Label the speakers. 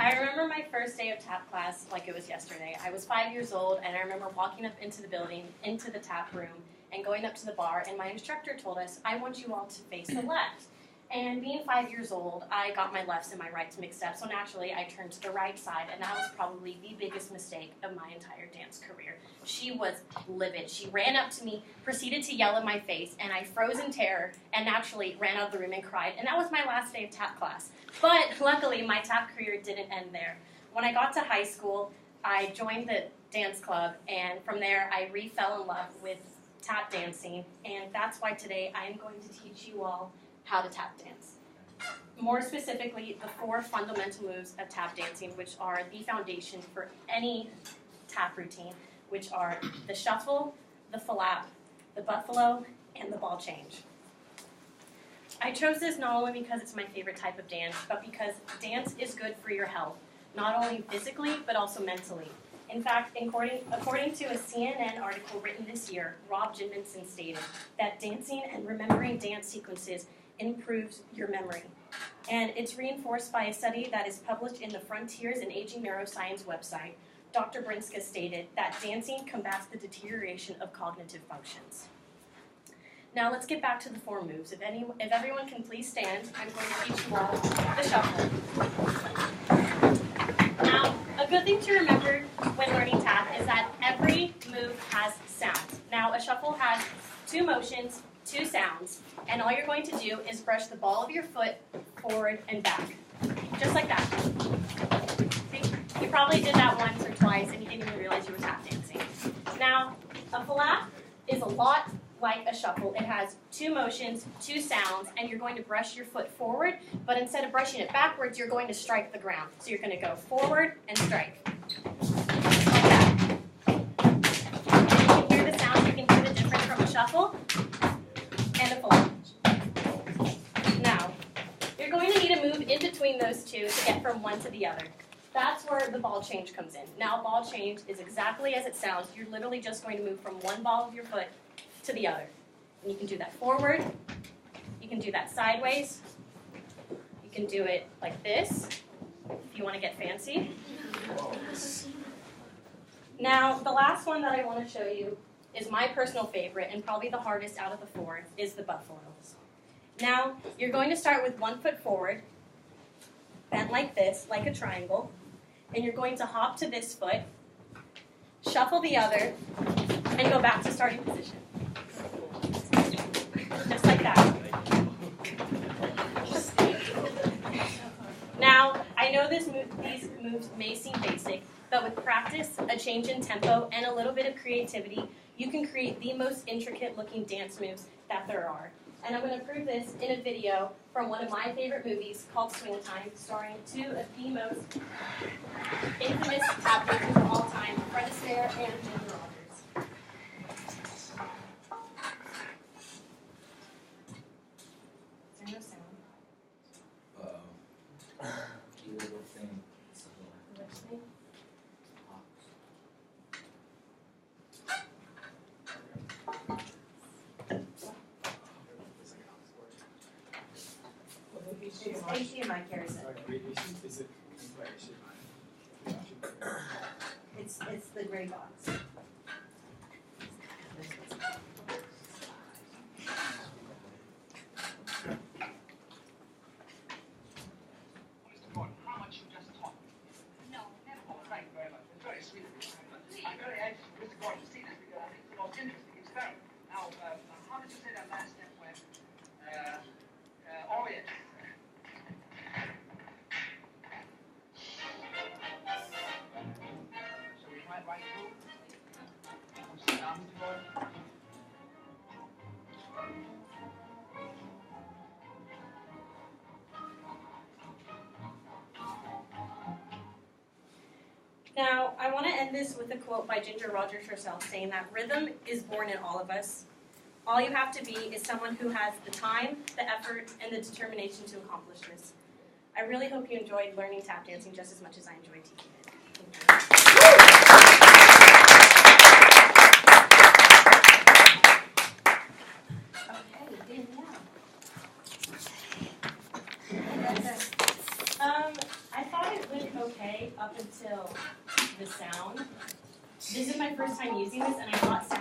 Speaker 1: I remember my first day of tap class like it was yesterday. I was 5 years old, and I remember walking up into the building, into the tap room, and going up to the bar, and my instructor told us, I want you all to face the left. And being 5 years old, I got my lefts and my rights mixed up, so naturally I turned to the right side, and that was probably the biggest mistake of my entire dance career. She was livid. She ran up to me, proceeded to yell in my face, and I froze in terror, and naturally ran out of the room and cried, and that was my last day of tap class. But luckily, my tap career didn't end there. When I got to high school, I joined the dance club, and from there I fell in love with tap dancing, and that's why today I am going to teach you all how to tap dance. More specifically, the 4 fundamental moves of tap dancing, which are the foundation for any tap routine, which are the shuffle, the flap, the buffalo, and the ball change. I chose this not only because it's my favorite type of dance, but because dance is good for your health, not only physically, but also mentally. In fact, according to a CNN article written this year, Rob Jimminson stated that dancing and remembering dance sequences improves your memory. And it's reinforced by a study that is published in the Frontiers in Aging Neuroscience website. Dr. Brinska stated that dancing combats the deterioration of cognitive functions. Now let's get back to the 4 moves. If everyone can please stand, I'm going to teach you all the shuffle. Now, a good thing to remember when learning tap is that every move has sounds. Now, a shuffle has 2 motions, 2 sounds, and all you're going to do is brush the ball of your foot forward and back, just like that. See? You probably did that once or twice and you didn't even realize you were tap dancing. Now, a flap is a lot like a shuffle. It has 2 motions, 2 sounds, and you're going to brush your foot forward, but instead of brushing it backwards, you're going to strike the ground. So you're going to go forward and strike. Like that. You can hear the sound, you can hear the difference from a shuffle and a flap. Now, you're going to need to move in between those 2 to get from one to the other. That's where the ball change comes in. Now, ball change is exactly as it sounds. You're literally just going to move from one ball of your foot to the other. And you can do that forward. You can do that sideways. You can do it like this, if you want to get fancy. Now, the last one that I want to show you is my personal favorite, and probably the hardest out of the 4, is the buffalo. Now, you're going to start with 1 foot forward, bent like this, like a triangle, and you're going to hop to this foot, shuffle the other, and go back to starting position. Just like that. Now, I know these moves may seem basic, but with practice, a change in tempo, and a little bit of creativity, you can create the most intricate looking dance moves that there are. And I'm going to prove this in a video from one of my favorite movies called Swing Time, starring 2 of the most infamous tap dancers of all time, Fred Astaire and Ginger Rogers. Is there no sound?
Speaker 2: Little thing.
Speaker 1: Which thing? It's HDMI carries it.
Speaker 2: Is it?
Speaker 1: It's the gray box.
Speaker 3: Orient. So we went right through.
Speaker 1: Now, I want to end this with a quote by Ginger Rogers herself, saying that rhythm is born in all of us. All you have to be is someone who has the time, the effort, and the determination to accomplish this. I really hope you enjoyed learning tap dancing just as much as I enjoyed teaching it. Okay, Danielle. I thought it went okay. up until the sound. This is my first time using this, and I thought sound